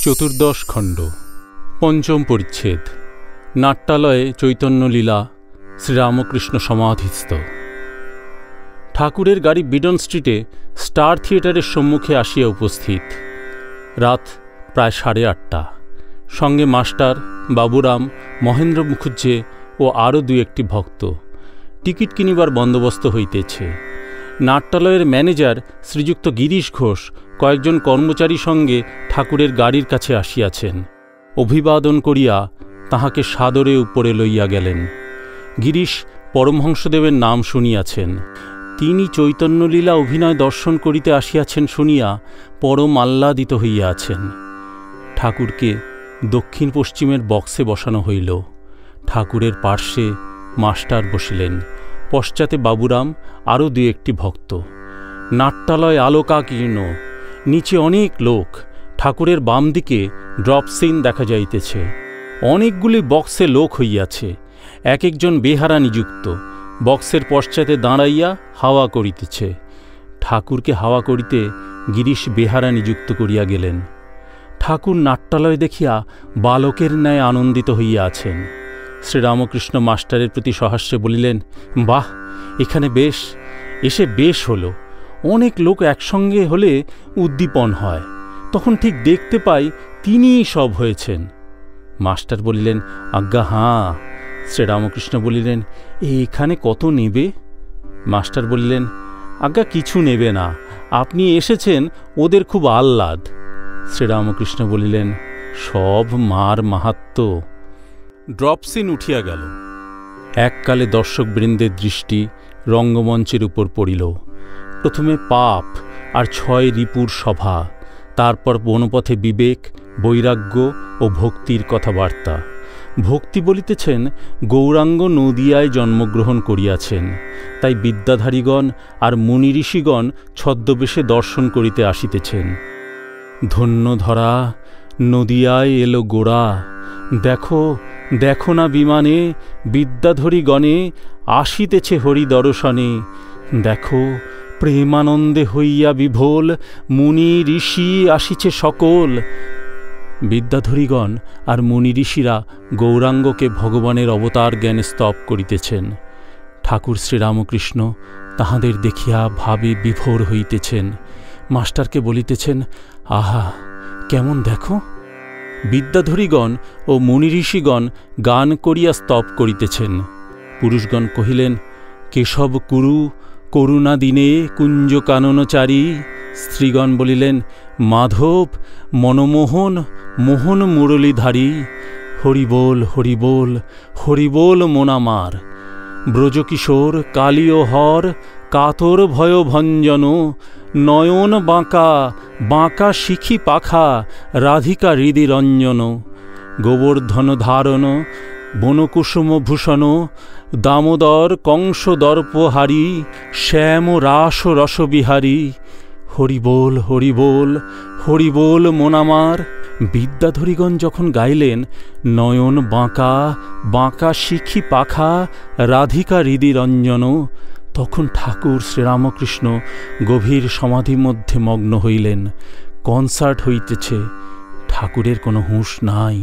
চতুর্দশ খণ্ড পঞ্চম পরিচ্ছেদ। নাট্যালয়ে চৈতন্যলীলা শ্রীরামকৃষ্ণ সমাধিস্থ। ঠাকুরের গাড়ি বিডন স্ট্রিটে স্টার থিয়েটারের সম্মুখে আসিয়া উপস্থিত। রাত প্রায় 8:30। সঙ্গে মাস্টার, বাবুরাম, মহেন্দ্র মুখুজ্জে ও আরও 2-1টি ভক্ত। টিকিট কিনিবার বন্দোবস্ত হইতেছে। নাট্যালয়ের ম্যানেজার শ্রীযুক্ত গিরিশ ঘোষ কয়েকজন কর্মচারী সঙ্গে ঠাকুরের গাড়ির কাছে আসিয়াছেন। অভিবাদন করিয়া তাহাকে সাদরে উপরে লইয়া গেলেন। গিরিশ পরমহংসদেবের নাম শুনিয়াছেন। তিনি চৈতন্যলীলা অভিনয় দর্শন করিতে আসিয়াছেন শুনিয়া পরম আহ্লাদিত হইয়া আছেন। ঠাকুরকে দক্ষিণ পশ্চিমের বক্সে বসানো হইল। ঠাকুরের পার্শ্বে মাস্টার বসিলেন, পশ্চাতে বাবুরাম, আরও 2-1টি ভক্ত। নাট্যালয় আলোকাকীর্ণ, নিচে অনেক লোক। ঠাকুরের বাম দিকে ড্রপ সিন দেখা যাইতেছে। অনেকগুলি বক্সে লোক হইয়াছে, এক একজন বেহারা নিযুক্ত। বক্সের পশ্চাতে দাঁড়াইয়া হাওয়া করিতেছে। ঠাকুরকে হাওয়া করিতে গিরিশ বেহারা নিযুক্ত করিয়া গেলেন। ঠাকুর নাট্যালয় দেখিয়া বালকের ন্যায় আনন্দিত হইয়া আছেন। শ্রীরামকৃষ্ণ মাস্টারের প্রতি সহাস্যে বলিলেন, বাহ, এখানে এসে বেশ হলো। অনেক লোক একসঙ্গে হলে উদ্দীপন হয়, তখন ঠিক দেখতে পাই তিনিই সব হয়েছেন। মাস্টার বলিলেন, আজ্ঞা হাঁ। শ্রীরামকৃষ্ণ বলিলেন, এখানে কত নেবে? মাস্টার বলিলেন, আজ্ঞা কিছু নেবে না, আপনি এসেছেন, ওদের খুব আহ্লাদ। শ্রীরামকৃষ্ণ বলিলেন, সব মার মাহাত্ম্য। ড্রপ সিন উঠিয়া গেল। এককালে দর্শকবৃন্দের দৃষ্টি রঙ্গমঞ্চের উপর পড়িল। প্রথমে পাপ আর 6 রিপুর সভা, তারপর বনপথে বিবেক, বৈরাগ্য ও ভক্তির কথাবার্তা। ভক্তি বলিতেছেন, গৌরাঙ্গ নদিয়ায় জন্মগ্রহণ করিয়াছেন, তাই বিদ্যাধারীগণ আর মুনি ঋষিগণ ছদ্মবেশে দর্শন করিতে আসিতেছেন। ধন্য ধরা, নদিয়ায় এলো গোড়া, দেখো দেখো না বিমানে বিদ্যাধরীগণে আসিতেছে হরি দর্শনে। দেখো প্রেমানন্দে হইয়া বিভোল, মুনি ঋষি আসিছে সকল। বিদ্যাধরীগণ আর মুনি ঋষিরা গৌরাঙ্গকে ভগবানের অবতার জ্ঞানে স্তব করিতেছেন। ঠাকুর শ্রীরামকৃষ্ণ তাহাদের দেখিয়া ভাবে বিভোর হইতেছেন। মাস্টারকে বলিতেছেন, আহা কেমন দেখো। বিদ্যাধরীগণ ও মুনি ঋষিগণ গান করিয়া স্তব করিতেছেন। পুরুষগণ কহিলেন, কেশব কুরু করুণা দিনে কুঞ্জ কাননচারী। স্ত্রীগণ বলিলেন, মাধব মনমোহন মোহন মুরলীধারী। হরিবোল হরিবোল হরিবোল মোনামার। ব্রজকিশোর কালীয় হর কাতর ভয় ভঞ্জন। নয়ন বাঁকা বাঁকা শিখি পাখা রাধিকা হৃদি রঞ্জন। গোবর্ধন ধারণ বনকুসুম ভূষণ। দামোদর কংস দর্পহারী শ্যাম রাস রসবিহারী। হরিবোল হরিবোল হরিবোল মোনামার। বিদ্যাধরীগণ যখন গাইলেন, নয়ন বাঁকা বাঁকা শিখি পাখা রাধিকা হৃদি রঞ্জন, তখন ঠাকুর শ্রীরামকৃষ্ণ গভীর সমাধির মধ্যে মগ্ন হইলেন। কনসার্ট হইতেছে, ঠাকুরের কোনো হুঁশ নাই।